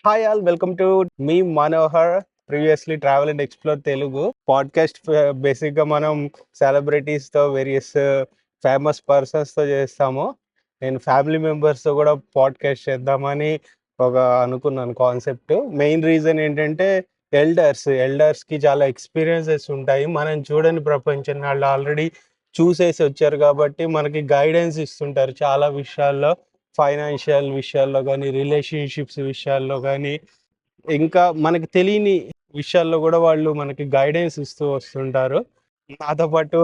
Hi all welcome to me Manohar previously travel and explore Telugu podcast. బేసిక్గా మనం సెలబ్రిటీస్తో various famous పర్సన్స్తో చేస్తాము. నేను ఫ్యామిలీ మెంబర్స్తో కూడా పాడ్కాస్ట్ చేద్దామని ఒక అనుకున్నాను కాన్సెప్ట్. మెయిన్ రీజన్ ఏంటంటే ఎల్డర్స్కి చాలా ఎక్స్పీరియన్సెస్ ఉంటాయి. మనం చూడని ప్రపంచం వాళ్ళు ఆల్రెడీ చూసేసి వచ్చారు కాబట్టి మనకి గైడెన్స్ ఇస్తుంటారు చాలా విషయాల్లో. ఫైనాన్షియల్ విషయాల్లో కానీ, రిలేషన్షిప్స్ విషయాల్లో కానీ, ఇంకా మనకి తెలియని విషయాల్లో కూడా వాళ్ళు మనకి గైడెన్స్ ఇస్తూ వస్తుంటారు. నాతో పాటు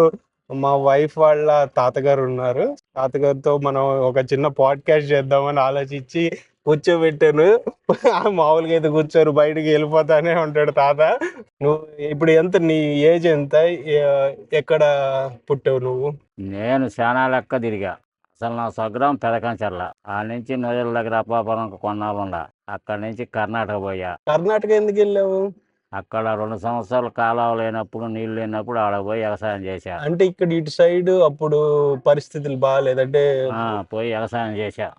మా వైఫ్ వాళ్ళ తాతగారు ఉన్నారు. తాతగారితో మనం ఒక చిన్న పాడ్కాస్ట్ చేద్దామని ఆలోచించి కూర్చోబెట్టాను. మామూలుగా అయితే కూర్చోరు, బయటికి వెళ్ళిపోతానే ఉంటాడు తాత. నువ్వు ఇప్పుడు ఎంత, నీ ఏజ్ ఎంత, ఎక్కడ పుట్టావు నువ్వు? నేను చాలా లెక్క తిరిగా. అసలు నా స్వగ్రామం పెదకంచర్ల. ఆ నుంచి నోయల దగ్గర అప్పాపురం కొన్నాళ్ళు ఉండ. అక్కడి నుంచి కర్ణాటక పోయా. కర్ణాటక ఎందుకు వెళ్ళావు? అక్కడ 2 సంవత్సరాలు కాలువ లేనప్పుడు, నీళ్ళు లేనప్పుడు ఆడ పోయి వ్యవసాయం చేశా. అంటే ఇక్కడ ఇటు సైడ్ అప్పుడు పరిస్థితులు బాగాలేదంటే పోయి వ్యవసాయం చేశా.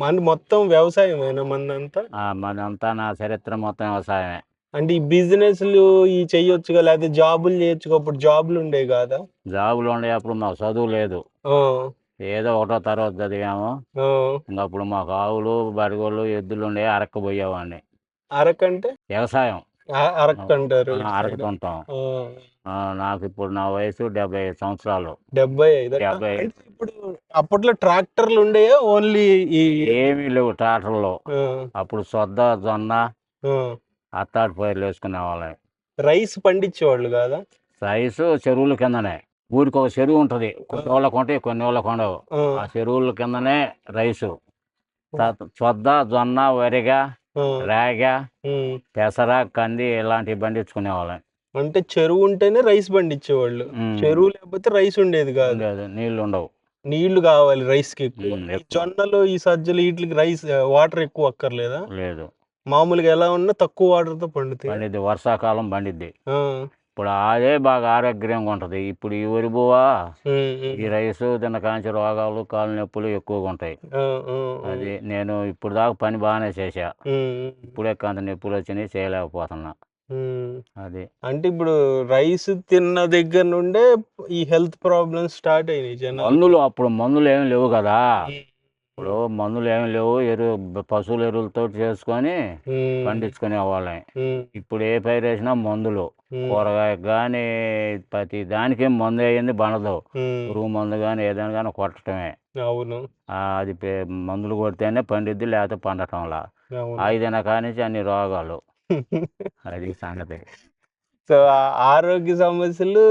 మన మొత్తం వ్యవసాయమేనా మందంతా? మనంతా నా చరిత్ర మొత్తం వ్యవసాయమే. అంటే ఈ బిజినెస్లు ఈ చెయ్యొచ్చుగా, లేకపోతే జాబులు చేయొచ్చుగా? అప్పుడు జాబులు ఉండేవి కాదా? జాబులు ఉండే అప్పుడు మాకు చదువు లేదు. ఆ, ఏదో 1వ తరగతి చదివాము. ఆ. ఇంకా అప్పుడు మాకు ఆవులు, బరిగోళ్ళు, ఎద్దులు ఉండే. అరకు పోయేవాడిని. అరకంటే వ్యవసాయం అరకు అంటారు ఇటు సైడ్. అరకుతుంటాం. ఆ, నాకు ఇప్పుడు నా వయసు 75 సంవత్సరాలు. 75. 70 అంటే ఇప్పుడు అప్పట్లో ట్రాక్టర్లు ఉండేయా? ఓన్లీ ఈ ఏమీ లేవు ట్రాక్టర్లు. ఆ, అప్పుడు సొద్ద, జొన్న, ఆ. అత్తాటి పైర్లు వేసుకునే వాళ్ళం. రైస్ పండించేవాళ్ళు కాదా? రైసు చెరువుల కిందనే. ఊరికి ఒక చెరువు ఉంటుంది. కొన్ని వాళ్ళకు ఉంటాయి, కొన్ని వాళ్ళకు ఉండవు. ఆ, ఆ చెరువుల కిందనే రైసు. సొద్ద, జొన్న, వరిగా, ఆ. రాగ, ఉమ్. పెసర, కంది ఇలాంటివి పండించుకునే వాళ్ళం. అంటే చెరువు ఉంటేనే రైస్ పండించేవాళ్ళు. చెరువు లేకపోతే రైస్ ఉండేది కాదు. ఉండేది, నీళ్ళు ఉండవు. నీళ్లు కావాలి రైస్ కి ఎక్కువ. ఈ ఎక్కువ. జొన్నలు, ఈ సజ్జలు వీటికి రైస్ వాటర్ ఎక్కువ అక్కర్లేదా? లేదు, మామూలుగా ఎలా ఉన్నా తక్కువ వాటర్ తో పండుతాయి. పండిద్ది. వర్షాకాలం పండిద్ది. ఆ, ఇప్పుడు అదే బాగా ఆరోగ్యంగా ఉంటుంది. ఇప్పుడు ఈ వరి బువ్వ, ఉమ్, ఉమ్. ఈ రైసు తిన్న కాంచి రోగాలు, కాళ్ళు నొప్పులు ఎక్కువగా ఉంటాయి. ఆ, ఆ, అది నేను ఇప్పుడు దాకా పని బాగానే చేశా. ఉమ్, ఇప్పుడే కొంత నొప్పులు వచ్చినాయి, చేయలేకపోతున్నా. ఉమ్. అది అంటే ఇప్పుడు రైస్ తిన్న దగ్గర నుండే ఈ హెల్త్ ప్రాబ్లమ్స్ స్టార్ట్ అయినాయి జనాలు. అప్పుడు మందులు ఏమి లేవు కదా. ఉమ్, ఇప్పుడు మందులు ఏమి లేవు. పశువుల ఎరువులతో చేసుకొని ఉమ్, పండించుకునే వాళ్ళం. ఉమ్, ఇప్పుడు ఏ పైరు వేసినా మందులు. ఉమ్, కూరగాయకు కానీ ప్రతి దానికి మందు అయ్యింది బండదు. ఉమ్. పురుగు మందు కానీ ఏదైనా కానీ కొట్టడమే. అవును, అది మందులు కొడితేనే పండిద్ది, లేకపోతే పండటంలా. అవును. 5 కానించి అన్ని రోగాలు. అది సంగతి. సో ఆరోగ్య సమస్యలు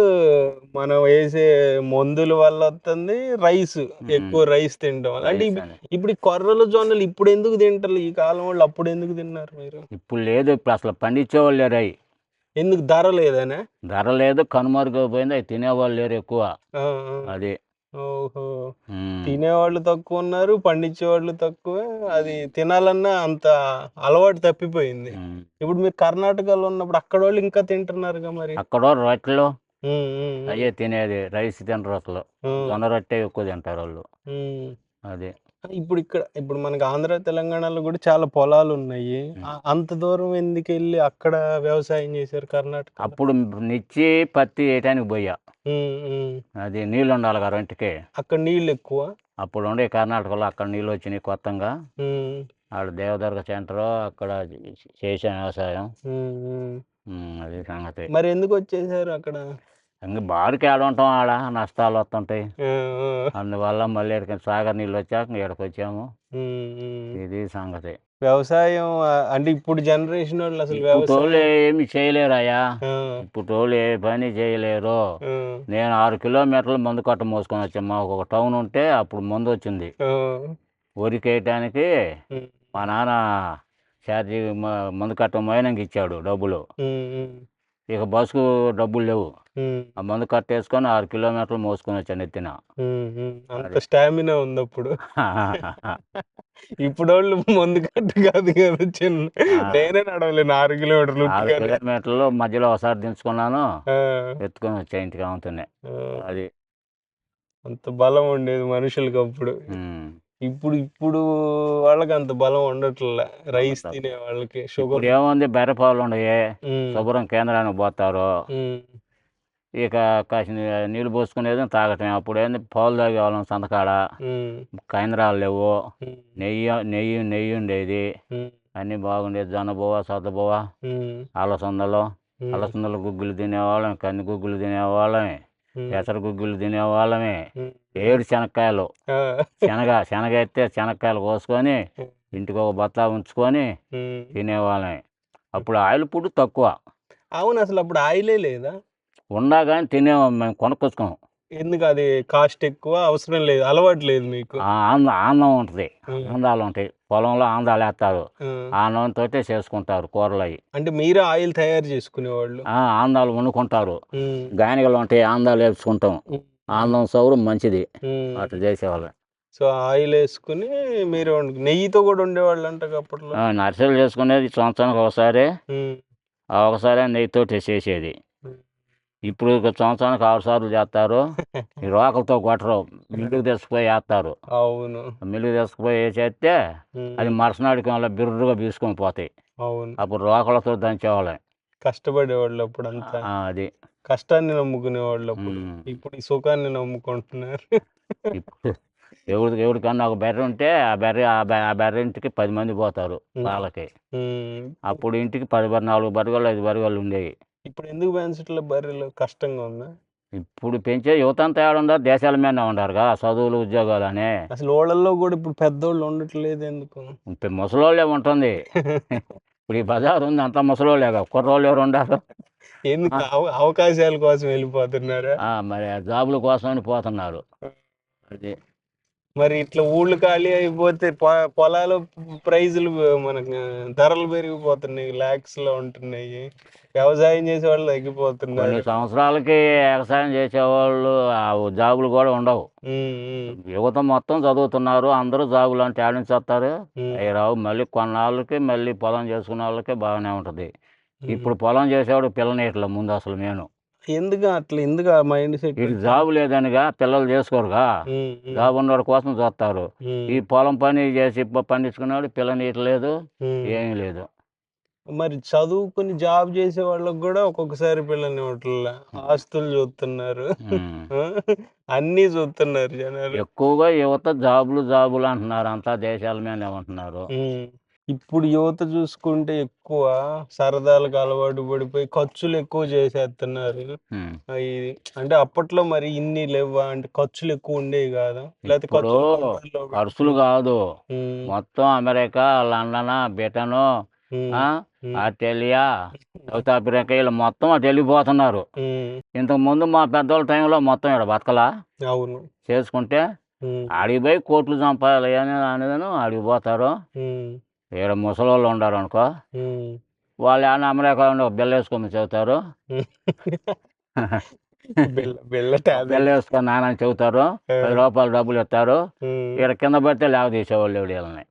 మనం వేసే మందుల వల్ల వస్తుంది. రైస్ ఎక్కువ రైస్ తినడం వల్ల. అంటే రైస్ అని. ఇప్పుడు ఈ కొర్రలు, జొన్నలు ఇప్పుడు ఎందుకు తింటారు ఈ కాలం వాళ్ళు? అప్పుడు ఎందుకు తిన్నారు మీరు? ఇప్పుడు లేదు. ఇప్పుడు అసలు పండించేవాళ్ళు లేరు. అవి ఎందుకు? ధర లేదనే? ధర లేదు, కనుమరుగైపోయింది. అవి తినేవాళ్ళు లేరు ఎక్కువ. ఆ, ఆ. అది ఓహో. తినేవాళ్ళు తక్కువ ఉన్నారు, పండించేవాళ్ళు తక్కువే. అది తినాలన్నా అంత అలవాటు తప్పిపోయింది. ఇప్పుడు మీరు కర్ణాటకలో ఉన్నప్పుడు అక్కడ వాళ్ళు ఇంకా తింటున్నారుగా మరి. అక్కడ రొట్టెలు ఉమ్, ఉమ్, అయ్యే తినేది. రైస్ తినరు అసలు. ఉమ్, జొన్న రొట్టె ఎక్కువ తింటారు వాళ్ళు. ఉమ్. అది ఇప్పుడు మనకి ఆంధ్ర తెలంగాణలో కూడా చాలా పొలాలు ఉన్నాయి. అంత దూరం ఎందుకు వెళ్ళి అక్కడ వ్యవసాయం చేశారు కర్ణాటక? అప్పుడు నిచ్చి పత్తి వేయటానికి పోయా. అది నీళ్ళు ఉండాలి కదా ఇంటికి. అక్కడ నీళ్ళు ఎక్కువ. అప్పుడు ఉండే కర్ణాటకలో అక్కడ నీళ్ళు వచ్చినాయి కొత్తగా. ఆడ దేవదుర్గ సెంటర్ అక్కడ చేశాను వ్యవసాయం. అది సంగతి. మరి ఎందుకు వచ్చేసారు అక్కడ? ఇంకా బారుకి ఆడ ఉంటాం, ఆడ నష్టాలు వస్తుంటాయి. అందువల్ల మళ్ళీ ఇక్కడికి సాగర్ నీళ్ళు వచ్చాక ఇక్కడికి వచ్చాము. ఇది సంగతి. వ్యవసాయం అంటే ఇప్పుడు జనరేషన్ వాళ్ళు అసలు వ్యవసాయం ఏమి చేయలేరయ్యా. ఇప్పుడు వాళ్ళు ఏ పని చేయలేరు. నేను 6 కిలోమీటర్లు మందు కట్ట మోసుకొని వచ్చాను. మాకు ఒక టౌన్ ఉంటే అప్పుడు మందు వచ్చింది వరికి వేయటానికి. మా నాన్న ఛార్జీ మందు కట్ట మైనంకి ఇచ్చాడు డబ్బులు. ఇక బస్సుకు డబ్బులు లేవు. ఆ మందు కట్టేసుకొని 6 కిలోమీటర్లు మోసుకొని వచ్చాను ఎత్తిన. అంత స్టామినా ఉంది అప్పుడు. ఇప్పుడు వాళ్ళు మందు కట్ట కాదు కదా, చిన్న నేనే నడవలేను 6 కిలోమీటర్లు. 6 కిలోమీటర్లు మధ్యలో ఒకసారి దించుకున్నాను, ఎత్తుకొని వచ్చా ఇంటికి అవుతున్నాయి. అది అంత బలం ఉండేది మనుషులకి అప్పుడు. ఇప్పుడు వాళ్ళకి అంత బలం ఉండట్లే, రైస్ ఉండదు. తినే వాళ్ళకి ఇప్పుడు షుగర్. ఏముంది, బర్రె పాలు ఉండయి, ఉమ్, శుభ్రం కేంద్రానికి పోతారు, ఉమ్, ఇక కాసిన నీళ్ళు పోసుకునేది తాగటం. అప్పుడు ఏంది, పాలు తాగేవాళ్ళం సంతకాడ, ఉమ్, కేంద్రాలు లేవు, ఉమ్, నెయ్యి ఉండేది, ఉమ్, అన్నీ బాగుండేది. జొన్నబువ్వ, సద్దబువ్వ, ఉమ్, అలసందలు, ఉమ్, అలసందలు గుగ్గులు తినేవాళ్ళం, కంది గుగ్గులు తినేవాళ్ళమే, ఉమ్, పెసర గుగ్గులు తినేవాళ్ళమే, ఉమ్, ఏడు శనక్కాయలు, ఆ, శనగ ఎత్తే శనక్కాయలు కోసుకొని ఇంటికి ఒక బత్తా ఉంచుకొని ఉమ్. తినేవాళ్ళమే. అప్పుడు ఆయిల్ ఫుడ్ తక్కువ అవును, అసలు అప్పుడు ఆయిలే లేదా? ఉన్నా కానీ తినేవాం, మేము కొనుక్కొచ్చుకోం. ఎందుకు? అది కాస్ట్ ఎక్కువ, అవసరం లేదు, అలవాటు లేదు మీకు. ఆందం ఉంటుంది, ఉమ్, ఆందాలు ఉంటాయి, పొలంలో ఆందాలు వేస్తారు, ఉమ్. ఆనంతో చేసుకుంటారు కూరలు అవి. అంటే మీరే ఆయిల్ తయారు చేసుకునేవాళ్ళు? ఆందాలు వండుకుంటారు, ఉమ్, గానిగలు ఉంటాయి, ఆందాలు వేసుకుంటాం, ఉమ్, ఆందం సౌరం మంచిది, ఉమ్. అట్లా చేసేవాళ్ళం. సో ఆయిల్ వేసుకుని మీరు నెయ్యితో కూడా ఉండేవాళ్ళు అంట అప్పట్లో. నర్సరీలు చేసుకునేది సంవత్సరానికి ఒకసారి, ఉమ్, ఆ ఒకసారి నెయ్యితో చేసేది. ఉమ్. ఇప్పుడు సంవత్సరానికి 6 సార్లు చేస్తారు. ఈ రోకలతో కొట్టరు, మిల్లుకి తీసుకుపోయి వేస్తారు. అవును. మిల్లుకి తీసుకుపోయి వేసేస్తే అది ఉమ్, మరుసనాడికి వల్ల బిర్రుగా బీసుకొని పోతాయి. అవును. అప్పుడు రోకలతో దంచేవాళ్ళం. కష్టపడేవాళ్ళు అప్పుడు అంతా, అది కష్టాన్ని నమ్ముకునేవాళ్ళు అప్పుడు. ఉమ్. ఇప్పుడు ఈ సుఖాన్ని నమ్ముకుంటున్నారు. ఇప్పుడు ఎవరికన్నా ఒక బర్రె ఉంటే ఆ బర్రె ఇంటికి 10 మంది పోతారు ఉమ్, పాలకి. ఉమ్. అప్పుడు ఇంటికి 4 బర్రెలు 5 బర్రెలు ఉండేవి. ఇప్పుడు ఎందుకు పెంచట్లే బర్రెలు? కష్టంగా ఉందా? ఇప్పుడు పెంచే యువత అంతా ఏడుండారు, దేశాల మీదనే ఉండారుగా, చదువులు ఉద్యోగాలని. అసలు ఓళ్ళల్లో కూడా ఇప్పుడు పెద్దోళ్ళు ఉండట్లేదు ఎందుకు? ఇప్పుడు ముసలోళ్ళే ఉంటుంది. ఇప్పుడు ఈ బజార్ ఉంది అంతా ముసలోళ్ళేగా, కుర్రోళ్ళు ఎవరు ఉండారు? ఎందుకు? అవకాశాల కోసం వెళ్ళిపోతున్నారా? మరి ఆ జాబుల కోసమని పోతున్నారు. అది మరి ఇట్లా ఊళ్ళు ఖాళీ అయిపోతే పొలాలు ప్రైజులు మనకు ధరలు పెరిగిపోతున్నాయి, ల్యాక్స్ లో ఉంటున్నాయి, వ్యవసాయం చేసే వాళ్ళు కొన్ని తగ్గిపోతున్నారు. సంవత్సరాలకి వ్యవసాయం చేసేవాళ్ళు ఆ జాబులు కూడా ఉండవు. ఉమ్, ఉమ్, యువత మొత్తం చదువుతున్నారు, అందరూ జాబులు అంటే ఏడ నుంచి వస్తారు? ఉమ్, అవి రావు. మళ్ళీ కొన్నాళ్ళకి మళ్ళీ పొలం చేసుకునే వాళ్ళకి బాగానే ఉంటుంది. ఉమ్. ఇప్పుడు పొలం చేసేవాడు పిల్లనీయట్లే ముందు అసలు నేను. ఎందుకు అట్లా? ఎందుకు ఆ మైండ్ సెట్? వీడికి జాబు లేదనిగా పిల్లలు చేసుకోరుగా, జాబు ఉన్నవాడి కోసం చూస్తారు. ఈ పొలం పని చేసి పండించుకునేవాడు పిల్లనీయట్లేదు, ఏమీ లేదు. మరి చదువుకుని జాబ్ చేసే వాళ్ళకి కూడా ఒక్కొక్కసారి పిల్లని ఇవ్వట్లే, ఆస్తులు చూస్తున్నారు. ఉమ్. అన్నీ చూస్తున్నారు జనాలు. ఎక్కువగా యువత జాబులు అంటున్నారు, అంతా దేశాల మీదనే ఉంటున్నారు. ఇప్పుడు యువత చూసుకుంటే ఎక్కువ సరదాలకు అలవాటు పడిపోయి ఖర్చులు ఎక్కువ చేసేస్తున్నారు. ఉమ్. ఇది అంటే అప్పట్లో మరి ఇన్ని లేవా? అంటే ఖర్చులు ఎక్కువ ఉండేవి కాదా? లేకపోతే ఇప్పుడు ఖర్చులు కంట్రోల్లో ఖర్చులు కాదు, ఉమ్, మొత్తం అమెరికా, లండన్, బ్రిటను, ఉమ్, ఉమ్, ఆస్ట్రేలియా, సౌత్ ఆఫ్రికా, వీళ్ళు మొత్తం అటు వెళ్ళిపోతున్నారు. ఉమ్. ఇంతకుముందు మా పెద్దోళ్ళ టైంలో మొత్తం ఇక్కడ బతకలా అవును. చేసుకుంటే, ఉమ్, ఆడికి పోయి కోట్లు సంపాదాలి అనేది ఆడికి పోతారు. ఉమ్, ఇక్కడ ముసలోళ్ళు ఉండారు అనుకో, ఉమ్. వాళ్ళు ఏమన్నా అమెరికా ఉండి ఒక బిల్ల వేసుకొని చెబుతారు. బిల్ల ఒక ట్యాబ్ బిల్ల వేసుకొని నాన్నని చెబుతారు, 10 రూపాయలు డబ్బులు ఇస్తారు. ఇక్కడ కింద పడితే లేవ తీసేవాళ్ళు ఎవడు వీళ్ళని.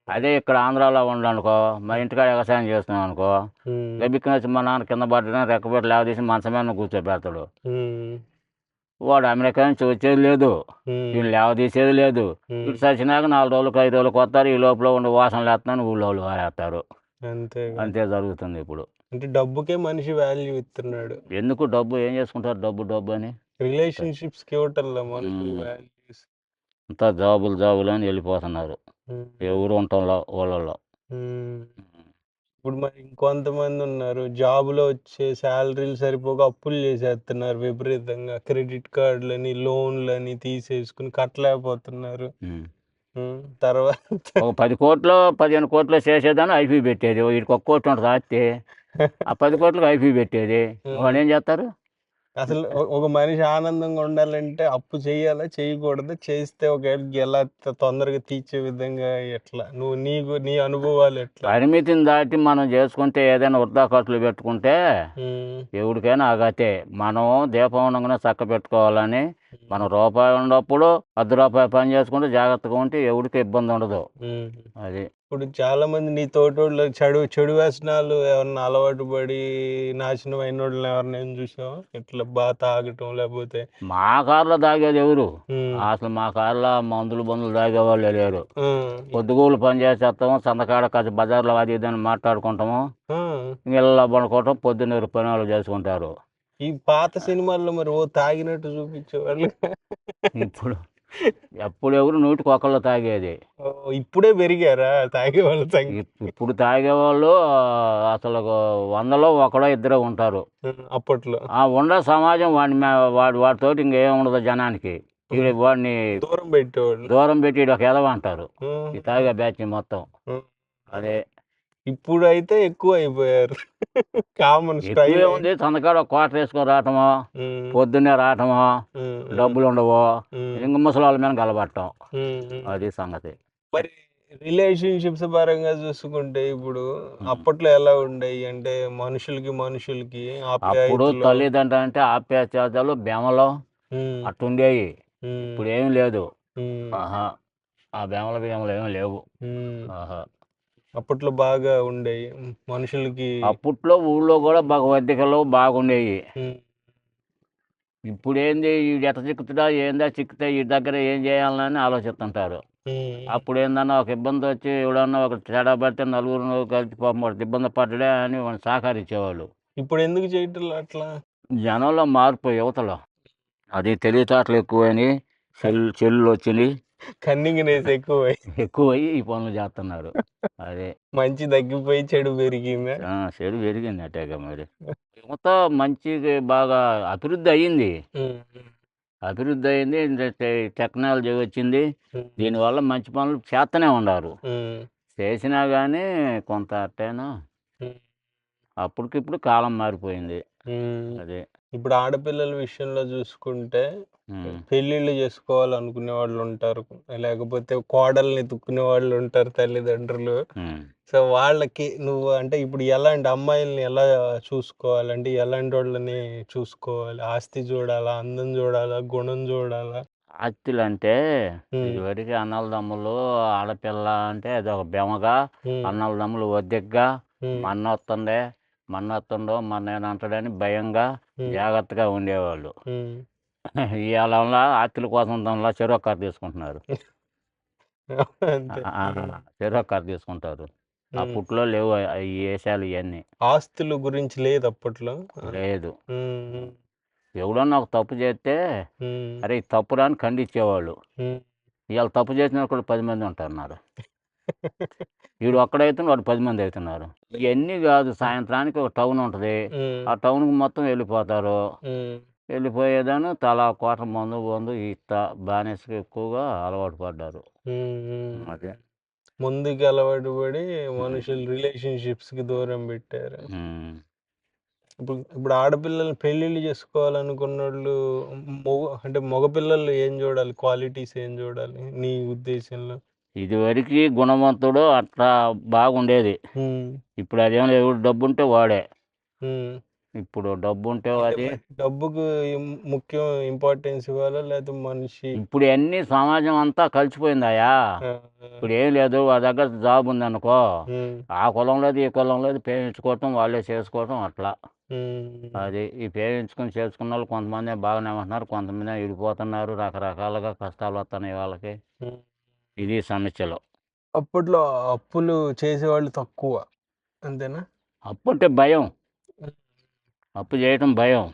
అదే ఇక్కడ ఆంధ్రాలో ఉండనుకో, మా ఇంటికాడ వ్యవసాయం చేస్తున్నాం అనుకో, గబిక్కిన వచ్చి మా నాన్న కింద పడ్డా రెక్కబెట్టి లేవ తీసి మంచం మీద కూర్చోబెడతాడు. వాడు అమెరికా నుంచి వచ్చేది లేదు, వీళ్ళు లేవ తీసేది లేదు. ఇటు చచ్చినాక 4 రోజులకు 5 రోజులకు వస్తారు, ఈ లోపల ఉండి వాసనలు వేస్తున్నాను ఊళ్ళో వాళ్ళు వారేస్తారు. అంతే. అంతే జరుగుతుంది ఇప్పుడు. అంటే డబ్బుకే మనిషి వాల్యూ ఇస్తున్నాడు. ఎందుకు? డబ్బు ఏం చేసుకుంటారు? డబ్బు అని రిలేషన్షిప్స్కి ఇవ్వటంలో మనుషులు వాల్యూస్ అంతా జాబులు అని వెళ్ళిపోతున్నారు, ఎవరు ఉండటంలో ఊళ్ళల్లో. ఇప్పుడు మరి ఇంకొంతమంది ఉన్నారు, జాబులో వచ్చే శాలరీలు సరిపోక అప్పులు చేసేస్తున్నారు విపరీతంగా, క్రెడిట్ కార్డులని లోన్లని తీసేసుకుని కట్టలేకపోతున్నారు. తర్వాత ఒక 10 కోట్లు 15 కోట్లు చేసేదాన్ని ఐపీ పెట్టేది, వీడికి 1 కోటి ఉంటుంది ఆస్తి, ఆ 10 కోట్లకు ఐపీ పెట్టేది. వాళ్ళు ఏం చేస్తారు? అసలు ఒక మనిషి ఆనందంగా ఉండాలంటే అప్పు చేయాలా చేయకూడదు? చేస్తే ఒకవేళ ఎలా తొందరగా తీర్చే విధంగా ఎట్లా? నీ అనుభవాలు ఎట్లా? పరిమితిని దాటి మనం చేసుకుంటే ఏదైనా వృధా ఖర్చులు పెట్టుకుంటే ఎవరికైనా ఆగతే. మనం దీపం ఉండగానే చక్క పెట్టుకోవాలని, మనం రూపాయి ఉన్నప్పుడు 10 రూపాయలు పని చేసుకుంటే జాగ్రత్తగా ఉంటే ఎవరికి ఇబ్బంది ఉండదు. అది ఇప్పుడు చాలా మంది నీ తోటోళ్ళు చెడు వ్యసనాలు ఎవరన్నా అలవాటు పడి నాశనం అయిన వాళ్ళని ఎవరినైనా చూసావా? ఇట్లా బాగా తాగటం లేకపోతే మా కార్లో తాగేది ఎవరు? ఉమ్, అసలు మా కార్లో మందులు తాగేవాళ్ళే లేరు. ఉమ్, పొద్దుగూలు పని చేసేస్తాము, సంతకాడ కాసి బజార్లో అది ఇదని మాట్లాడుకుంటాము, ఉమ్. ఇళ్ళలో పడుకోవటం, పొద్దున్న పని వాళ్ళు చేసుకుంటారు. ఈ పాత సినిమాల్లో మరి ఓ తాగినట్టు చూపించేవాళ్ళు. ఇప్పుడు ఎప్పుడు ఎవరు నూటికి ఒకళ్ళు తాగేది. ఓ, ఇప్పుడే పెరిగారా తాగే వాళ్ళ సంఖ్య? ఇప్పుడు తాగేవాళ్ళు అసలు 100లో ఒకడో ఇద్దరే ఉంటారు. అప్పట్లో ఉండే సమాజం వాడితోటి ఇంకేం ఉండదు జనానికి. వాడిని దూరం పెట్టేవాళ్ళు. దూరం పెట్టి ఒక ఎదవ అంటారు ఈ తాగే బ్యాచ్ మొత్తం. అదే ఇప్పుడు అయితే ఎక్కువ అయిపోయారు. కామన్ స్టైల్ ఎక్కువే ఉంది. సంతకాడ క్వార్టర్ వేసుకొని రావటమో, పొద్దున్నే రావటమో, డబ్బులు ఉండవు, ఇంక ముసలి వాళ్ళ మీద గలబట్టం. అది సంగతి. మరి రిలేషన్షిప్స్ పరంగా చూసుకుంటే ఇప్పుడు అప్పట్లో ఎలా ఉండేవి అంటే మనుషులకి అప్పుడు తల్లిదండ్రులు అంటే ఆప్యాయతలు బెమలో అట్టుండేవి. ఇప్పుడు ఏం లేదు. ఆహా, ఆ బెమలు ఏమీ లేవు. ఆహా, అప్పట్లో బాగా ఉండేవి మనుషులకి. అప్పట్లో ఊళ్ళో కూడా భగవద్గీతలు బాగుండేవి. ఇప్పుడు ఏంది వీడు ఎట్ట చిక్కుతుందా ఏందా, చిక్కితే ఈ దగ్గర ఏం చేయాలని ఆలోచిస్తుంటారు. అప్పుడు ఏందన్నా ఒక ఇబ్బంది వచ్చి ఎవడన్నా ఒక తేడా పడితే నలుగురు కలిసి పాపం ఇబ్బంది పడ్డడే అని వాళ్ళు సహకరించేవాళ్ళు. ఇప్పుడు ఎందుకు చేయటం అట్లా? జనంలో మార్పు యువతలో అది తెలివితేటలు ఎక్కువని, చెల్లులు వచ్చినాయి, కన్నింగ్నెస్ ఎక్కువయ్యి ఈ పనులు చేస్తున్నారు. అదే మంచి తగ్గిపోయి చెడు పెరిగిందా? చెడు పెరిగింది అట్టేగా. మరి యువత మంచిగా బాగా అభివృద్ధి అయ్యింది. టెక్నాలజీ వచ్చింది. దీనివల్ల మంచి పనులు చేస్తూనే ఉన్నారు. చేసినా కానీ కొంత అట్టేనా అప్పటికిప్పుడు కాలం మారిపోయింది. అదే ఇప్పుడు ఆడపిల్లల విషయంలో చూసుకుంటే పెళ్ళిళ్ళు చేసుకోవాలనుకునే వాళ్ళు ఉంటారు, లేకపోతే కోడల్ని ఎత్తుక్కునే వాళ్ళు ఉంటారు తల్లిదండ్రులు. సో వాళ్ళకి నువ్వు అంటే ఇప్పుడు ఎలాంటి అమ్మాయిల్ని ఎలా చూసుకోవాలంటే ఎలాంటి వాళ్ళని చూసుకోవాలి? ఆస్తి చూడాలా, అందం చూడాలా, గుణం చూడాలా? ఆస్తులు అంటే ఇదివరకు అన్నలదమ్ములు ఆడపిల్ల అంటే అది ఒక బెమగా, అన్నలదమ్ములు ఒద్దెగ్గా మన్నొస్తుండో మన్నేనంటాడని భయంగా జాగ్రత్తగా ఉండేవాళ్ళు. ఇవాళ ఆస్తుల కోసం దానిలో చెరో కారు తీసుకుంటున్నారు. చెరో కారు తీసుకుంటారు. అప్పట్లో లేవు ఈ వేషాలు ఇవన్నీ. ఆస్తుల గురించి లేదు అప్పట్లో. లేదు. ఎవడన్నా ఒక తప్పు చేస్తే అరే ఈ తప్పు రాని ఖండించేవాళ్ళు. ఇవాళ తప్పు చేసిన కూడా 10 మంది ఉంటున్నారు. వీడు ఒక్కడైతే వాడు 10 మంది అవుతున్నారు. ఇవన్నీ కాదు, సాయంత్రానికి ఒక టౌన్ ఉంటుంది, ఆ టౌన్కి మొత్తం వెళ్ళిపోతారు. వెళ్ళిపోయేదాన్ని తలా కోట మందు బానిసకి ఎక్కువగా అలవాటు పడ్డారు. అదే ముందుకి అలవాటు పడి మనుషులు రిలేషన్షిప్స్కి దూరం పెట్టారు. ఇప్పుడు ఆడపిల్లలు పెళ్ళిళ్ళు చేసుకోవాలనుకున్నోళ్ళు అంటే మగపిల్లలు ఏం చూడాలి, క్వాలిటీస్ ఏం చూడాలి నీ ఉద్దేశంలో? ఇదివరకు గుణవంతుడు అట్లా బాగుండేది. ఇప్పుడు అదేమో ఎవడు డబ్బు ఉంటే వాడే. ఇప్పుడు డబ్బు ఉంటే అది డబ్బుకు ముఖ్యం ఇంపార్టెన్స్ ఇవ్వాలా లేకపోతే మనిషి? ఇప్పుడు అన్ని సమాజం అంతా కలిసిపోయిందాయా. ఇప్పుడు ఏం లేదు, వాళ్ళ దగ్గర జాబ్ ఉంది అనుకో, ఆ కులం లేదు ఈ కులం లేదు, ప్రేమించుకోవటం వాళ్ళే చేసుకోవటం అట్లా. అది ఈ ప్రేమించుకొని చేసుకున్న వాళ్ళు కొంతమంది బాగానే ఉంటున్నారు, కొంతమంది విడిపోతున్నారు, రకరకాలుగా కష్టాలు వస్తున్నాయి వాళ్ళకి. ఇది సమస్యలు. అప్పట్లో అప్పులు చేసేవాళ్ళు తక్కువ, అంతేనా? అప్పు అంటే భయం, అప్పు చేయటం భయం.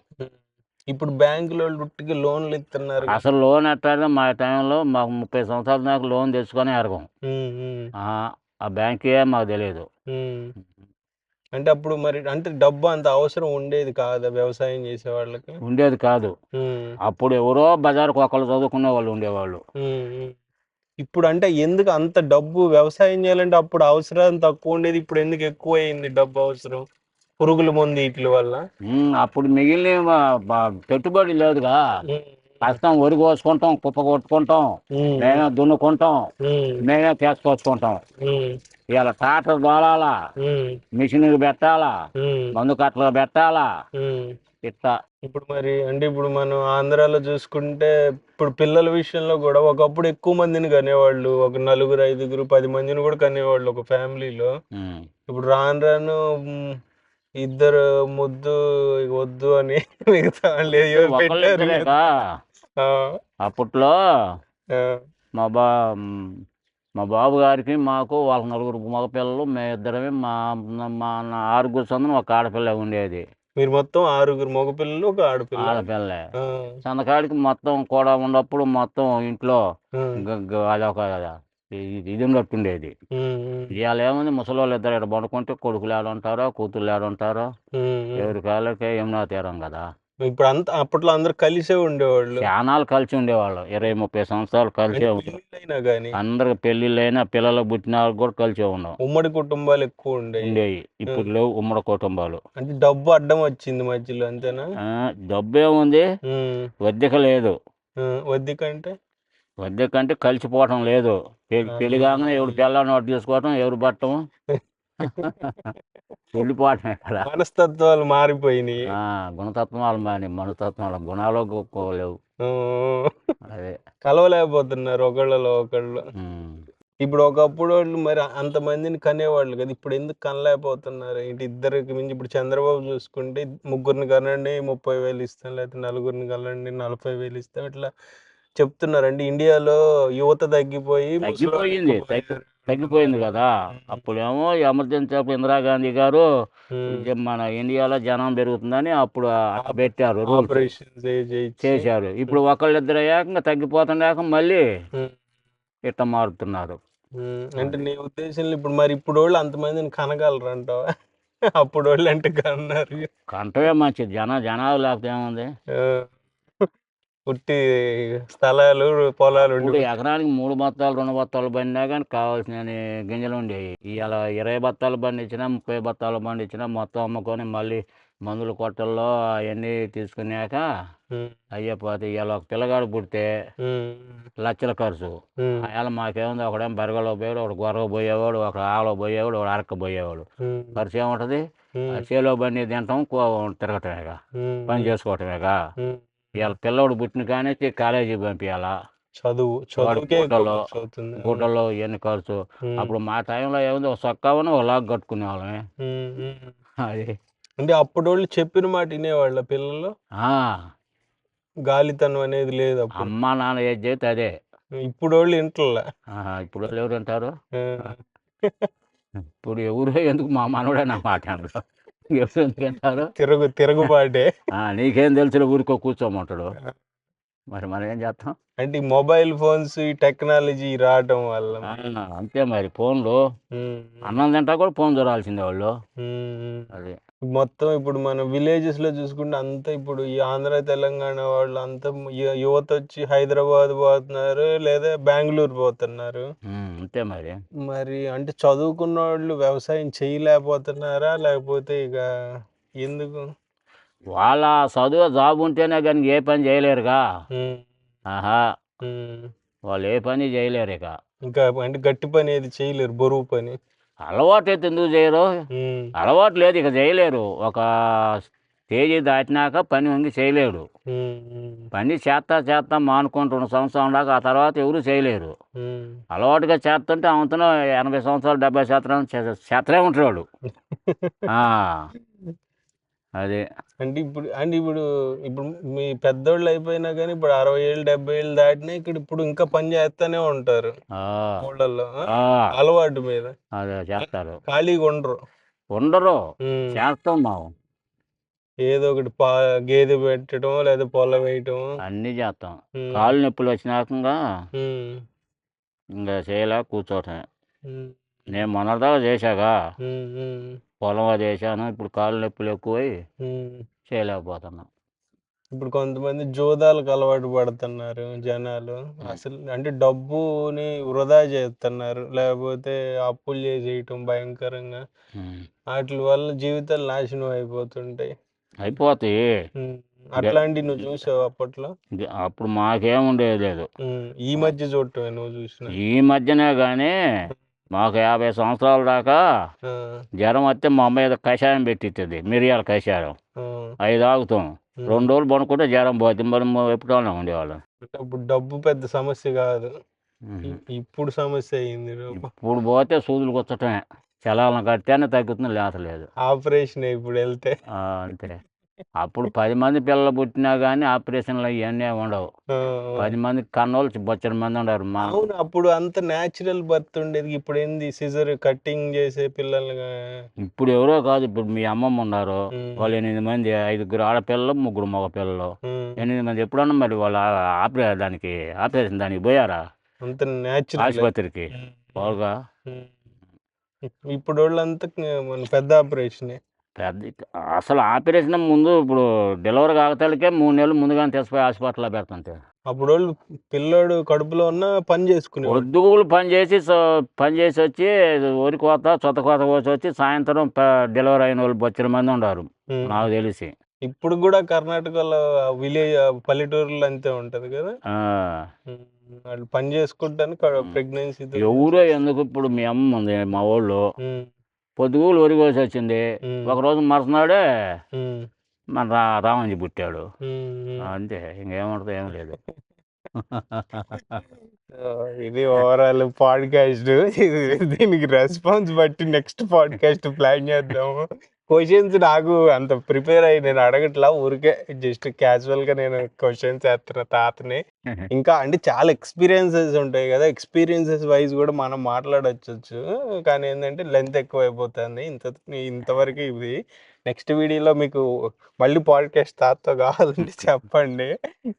ఇప్పుడు బ్యాంకులో ఉట్టిగా లోన్లు ఇస్తున్నారు. అసలు లోన్ ఎట్టాగా మా టైంలో మాకు 30 సంవత్సరాల దాకా లోన్ తెచ్చుకొని అడగం. ఆ బ్యాంకే మాకు తెలియదు. అంటే అప్పుడు మరి అంటే డబ్బు అంత అవసరం ఉండేది కాదా వ్యవసాయం చేసే వాళ్ళకి? ఉండేది కాదు. అప్పుడు ఎవరో బజారుకు ఒకళ్ళు చదువుకునే వాళ్ళు ఉండేవాళ్ళు. ఇప్పుడు అంటే ఎందుకు అంత డబ్బు వ్యవసాయం చేయాలంటే అప్పుడు అవసరం తక్కువ ఉండేది, ఇప్పుడు ఎందుకు ఎక్కువ అయింది డబ్బు అవసరం? పురుగుల మందు వీటి వల్ల. అప్పుడు మిగిలిన పెట్టుబడి లేదుగా. కష్టం వరి కోసుకుంటాం, కుప్ప కొట్టుకుంటాం, మేమే దున్నుకుంటాం, మేమే తీసుకొచ్చుకుంటాం. ఇలా ట్రాక్టర్ దోలాలా, మిషన్ పెట్టాలా, మందు కట్టలు పెట్టాలా, ఇట్లా ఇప్పుడు మరి అంటే ఇప్పుడు మనం ఆంధ్రాలో చూసుకుంటే ఇప్పుడు పిల్లల విషయంలో కూడా ఒకప్పుడు ఎక్కువ మందిని కనేవాళ్ళు, ఒక నలుగురు 5గురు 10 మందిని కూడా కనేవాళ్ళు ఒక ఫ్యామిలీలో. ఉమ్. ఇప్పుడు రాను రాను ఇద్దరు ముద్దు ఇక వద్దు అని మిగతా వాళ్ళు ఏవో పెట్టారు ఒకళ్ళిద్దరేగా కదా. ఆ, అప్పట్లో ఆ, మా మా బాబు గారికి మాకు వాళ్ళ నలుగురు మగపిల్లలు, మేమిద్దరమే, మా 6 సందున ఒక ఆడపిల్ల ఉండేది. మీరు మొత్తం 6గురు మగపిల్లలు ఒక ఆడపిల్ల. ఆడపిల్లే. ఆ, సందకాడికి మొత్తం కూడా ఉన్నప్పుడు మొత్తం ఇంట్లో ఉమ్, అదొక ఇది ఉన్నట్టుండేది. ఉమ్, ఇవాళ ఏముంది, ముసలోళ్ళు ఇద్దరు ఇక్కడ పడుకుంటే కొడుకులు ఏడుంటారో కూతుళ్ళు ఏడుంటారో, ఉమ్. ఎవరి కాళ్ళకే యమునా తీరం కదా. ఇప్పుడు అంతా అప్పట్లో అందరు కలిసే ఉండేవాళ్ళు. చానాలు కలిసి ఉండేవాళ్ళు, 20-30 సంవత్సరాలు కలిసే అంటే ఉంటాం. పెళ్ళిళ్ళైనా కానీ అందరికి పెళ్ళిళ్ళైనా పిల్లలు పుట్టిన వాళ్ళకి కూడా కలిసే ఉన్నాం ఉమ్మడి కుటుంబాలు ఎక్కువ ఉండేవి. ఉండేవి. ఇప్పుడు లేవు ఉమ్మడి కుటుంబాలు. అంటే డబ్బు అడ్డం వచ్చింది మధ్యలో, అంతేనా? డబ్బు ఏముంది, ఉమ్, వద్దెక లేదు. వద్ది కంటే వద్దెకంటే కలిసిపోవటం లేదు. పెళ్లి కాగానే ఎవరు పిల్లని వాడు తీసుకోవటం, ఎవరు పట్టడం, వెళ్ళిపోవటమే కదా. మనస్తత్వాలు మారిపోయినాయి. గుణతత్వాలు మాని మనస్తత్వాల గుణాలు గొప్పలేవు. అదే కలవలేకపోతున్నారు ఒకళ్ళలో ఒకళ్ళు. ఉమ్. ఇప్పుడు ఒకప్పుడు వాళ్ళు మరి అంతమందిని కనేవాళ్ళు కదా, ఇప్పుడు ఎందుకు కనలేకపోతున్నారు? ఇటు ఇద్దరికి మించి ఇప్పుడు చంద్రబాబు చూసుకుంటే ముగ్గురిని కనండి 30,000 ఇస్తాం, లేకపోతే నలుగురిని కనండి 40,000 ఇస్తాం, ఇట్లా చెప్తున్నారండి. ఇండియాలో యువత తగ్గిపోయి తగ్గిపోయింది తగ్గిపోయింది కదా. అప్పుడేమో ఎమర్జెన్సీ అప్పుడు ఇందిరాగాంధీ గారు మన ఇండియాలో జనం పెరుగుతుందని అప్పుడు అట్లా పెట్టారు, రూల్స్ చేశారు. ఇప్పుడు ఒకళ్ళిద్దరు ఏకంగా తగ్గిపోతుండేక మళ్ళీ ఇట్లా మారుతున్నారు. అంటే నీ ఉద్దేశంలో ఇప్పుడు మరి ఇప్పుడు వాళ్ళు అంతమందిని కనగలరంటావా? అప్పుడు వాళ్ళు అంటే కన్నారు. కంటవే మంచిది, జనాలు లేకపోతే ఏముంది. పుట్టి స్థలాలు పొలాలు ఇప్పుడు ఎకరానికి 3 బత్తాలు 2 బత్తాలు బండినా కానీ కావాల్సిన గింజలు ఉండేవి. ఇవాళ 20 బత్తాలు పండించినా 30 బత్తాలు పండించినా మొత్తం అమ్ముకొని మళ్ళీ మందుల కొట్టల్లో అవన్నీ తీసుకున్నాక అయ్యపోతే ఇవాళ ఒక పిల్లగాడు పుడితే లక్షల ఖర్చు. అలా మాకేముంది, ఒకడేమో బెరగలో పోయేవాడు, ఒకడు గొర్రె పోయేవాడు, ఒకడు ఆలో పోయేవాడు, ఒకడు అరక్క పోయేవాడు. ఖర్చు ఏముంటుంది? చేలో బండి తింటాం, తిరగటమేగా, పని చేసుకోవటమేగా. ఇవాళ పిల్లవాడు పుట్టిన కానీ కాలేజీ పంపించాలా, గుడ్డలో ఇవన్నీ ఖర్చు. అప్పుడు మా టైంలో ఏముంది, ఒక సొక్కావని ఒక లాగ్ కట్టుకునే వాళ్ళమే. అది అంటే అప్పుడు వాళ్ళు చెప్పిన మాట వినేవాళ్ళ పిల్లలు, గాలితనం అనేది లేదు. అమ్మ నాన్న ఏది చేస్తే అదే. ఇప్పుడు వాళ్ళు ఇంట్లో ఇప్పుడు వాళ్ళు ఎవరు అంటారు? ఇప్పుడు ఎవరు ఎందుకు, మా మనవడే నా మాట అనరు. ఎవరు ఎందుకంటారు? తిరుగుబాటే. నీకేం తెలుసు, ఊరికో కూర్చోమంటాడు. మరి మనం ఏం చేస్తాం? అంటే ఈ మొబైల్ ఫోన్స్, ఈ టెక్నాలజీ రావటం వల్ల అంతే. మరి ఫోన్లు అన్నం తింటా కూడా ఫోన్ చూడాల్సిందే వాళ్ళు. అది మొత్తం ఇప్పుడు మన విలేజెస్ లో చూసుకుంటే అంతా ఇప్పుడు ఈ ఆంధ్ర తెలంగాణ వాళ్ళు అంతా యువత వచ్చి హైదరాబాద్ పోతున్నారు, లేదా బెంగళూరు పోతున్నారు. అంతే. మరి అంటే చదువుకున్న వాళ్ళు వ్యవసాయం చేయలేకపోతున్నారా, లేకపోతే ఇక ఎందుకు? వాళ్ళ చదువు జాబ్ ఉంటేనే కానీ ఏ పని చేయలేరుగా. వాళ్ళు ఏ పని చేయలేరు. ఇంకా అంటే గట్టి పని ఏది చేయలేరు, బరువు పని. అలవాటు అయితే ఎందుకు చేయరు? అలవాటు లేదు, ఇక చేయలేరు. ఒక స్టేజీ దాటినాక పని వంగి చేయలేడు. పని చేస్తా మానుకుంటూ 2 సంవత్సరాల దాకా, ఆ తర్వాత ఎవరు చేయలేరు. అలవాటుగా చేస్తుంటే అవంతలో 80 సంవత్సరాలు 70 సంవత్సరాలు చేస్తూనే ఉంటాడు. అదే అంటే ఇప్పుడు మీ పెద్దోళ్ళు అయిపోయినా కానీ ఇప్పుడు 60 ఏళ్ళు 70 ఏళ్ళు దాటినా ఇప్పుడు ఇంకా పని చేస్తూనే ఉంటారు ఊళ్ళల్లో, అలవాటు మీద. అదే చేస్తారు, ఖాళీగా ఉండరు. చేస్తాం మేము. ఏదో ఒకటి గేదె పెట్టడం లేదా పొలం వేయటం అన్నీ చేస్తాం. కాళ్ళు నొప్పులు వచ్చినాక ఇంకా చేయలేక కూర్చోటమే. నేను మొన్నటిదాకా చేశాగా, పొలం అది వేసాను. ఇప్పుడు కాళ్ళు నొప్పులు ఎక్కువై చేయలేకపోతున్నా. ఇప్పుడు కొంతమంది జోదాలకు అలవాటు పడుతున్నారు జనాలు. అసలు అంటే డబ్బుని వృధా చేస్తున్నారు, లేకపోతే అప్పులు చేసేయటం భయంకరంగా. వాటి వల్ల జీవితాలు నాశనం అయిపోతాయి. అట్లాంటివి నువ్వు చూసావు అప్పట్లో? అప్పుడు మాకేముండేది లేదు. ఈ మధ్య చూడటమే నువ్వు చూసిన? ఈ మధ్యనే కానీ మాకు 50 సంవత్సరాల దాకా ఆ, జ్వరం వస్తే మా అమ్మ ఏదో కషాయం పెట్టిస్తుంది, మిరియాల కషాయం. ఆ, అవి తాగుతాం. ఉమ్. 2 రోజులు పడుకుంటే జ్వరం పోతుంది. మరి ఎప్పుడైనా ఉండేవాళ్ళం. అప్పుడు డబ్బు పెద్ద సమస్య కాదు, ఉహు. ఇప్పుడు సమస్య అయింది. ఇప్పుడు పోతే సూదులు గుచ్చటమే. చలాలను కడితేనే తగ్గుతుంది, లేతలేదు. ఆపరేషన్ ఇప్పుడు వెళ్తే. అంతే. అప్పుడు 10 మంది పిల్లలు పుట్టినా కానీ ఆపరేషన్లు ఇవన్నీ ఉండవు. ఆ, 10 మంది కన్నోళ్ళు బొచ్చడి మంది ఉన్నారు. అవును, అప్పుడు అంత న్యాచురల్ బర్త్ ఉండేది. ఇప్పుడు ఏంది సిజర్ కటింగ్ చేసే పిల్లలు. ఇప్పుడు ఎవరో కాదు, ఇప్పుడు మీ అమ్మమ్మ ఉన్నారు, వాళ్ళు 8 మంది, 5 ఆడపిల్లలు, 3 మగ పిల్లలు, 8 మంది. ఎప్పుడన్నా మరి వాళ్ళు ఆపరేషన్ దానికి పోయారా అంత న్యాచురల్ ఆసుపత్రికి? బాగా ఇప్పుడు వాళ్ళంతా మన పెద్ద ఆపరేషన్. పెద్ద అసలు ఆపరేషన్ ముందు ఇప్పుడు డెలివరీ కాగతాలకే 3 నెలలు ముందుగానే తీసుకుపోయి హాస్పిటల్లో పెడుతుంటే, అప్పుడు వాళ్ళు పిల్లోడు కడుపులో ఉన్న పని చేసుకునేవాడు. పొద్దుగులు పని చేసి వచ్చి వరి కోత చొత్త కోత కోసి వచ్చి సాయంత్రం డెలివరీ అయిన వాళ్ళు బొచ్చడి మంది ఉన్నారు నాకు తెలిసి. ఇప్పుడు కూడా కర్ణాటకలో విలేజ్ పల్లెటూరులో అంతే ఉంటది కదా. వాళ్ళు పని చేసుకుంటాను ప్రెగ్నెన్సీ. ఎవరో ఎందుకు ఇప్పుడు మీ అమ్మ ఉంది, మా వాళ్ళు పొద్దుగులు వరి కోసి వచ్చింది, ఒకరోజు మరుసనాడే మన రామంజి పుట్టాడు. అంతే, ఇంకేముంటుంది, ఏం లేదు. ఇది ఓవరాల్ పాడ్కాస్ట్. దీనికి రెస్పాన్స్ బట్టి నెక్స్ట్ పాడ్కాస్ట్ ప్లాన్ చేద్దాము. క్వశ్చన్స్ నాకు అంత ప్రిపేర్ అయ్యి నేను అడగట్లా, ఊరికే జస్ట్ క్యాజువల్ గా నేను క్వశ్చన్స్ వేస్తున్నా తాతని. ఇంకా అంటే చాలా ఎక్స్పీరియన్సెస్ ఉంటాయి కదా, ఎక్స్పీరియన్సెస్ వైజ్ కూడా మనం మాట్లాడచ్చు. కానీ ఏంటంటే లెంత్ ఎక్కువ అయిపోతుంది. ఇంతవరకు ఇది. నెక్స్ట్ వీడియోలో మీకు మళ్ళీ పాడ్కాస్ట్ తాతతో కావాలంటే చెప్పండి,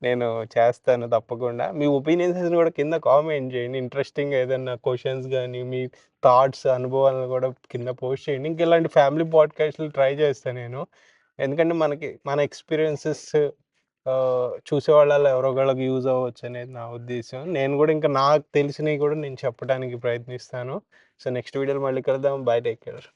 నేను చేస్తాను తప్పకుండా. మీ ఒపీనియన్స్ కూడా కింద కామెంట్ చేయండి. ఇంట్రెస్టింగ్ ఏదైనా క్వశ్చన్స్ కానీ మీ థాట్స్ అనుభవాలను కూడా కింద పోస్ట్ చేయండి. ఇంక ఇలాంటి ఫ్యామిలీ పాడ్కాస్ట్లు ట్రై చేస్తాను నేను, ఎందుకంటే మన ఎక్స్పీరియన్సెస్ చూసే వాళ్ళలో ఎవరో ఒకళ్ళకి యూజ్ అవ్వచ్చు అనేది నా ఉద్దేశం. నేను కూడా ఇంకా నాకు తెలిసినవి కూడా నేను చెప్పడానికి ప్రయత్నిస్తాను. సో నెక్స్ట్ వీడియోలో మళ్ళీ కలుద్దాం. By, take care.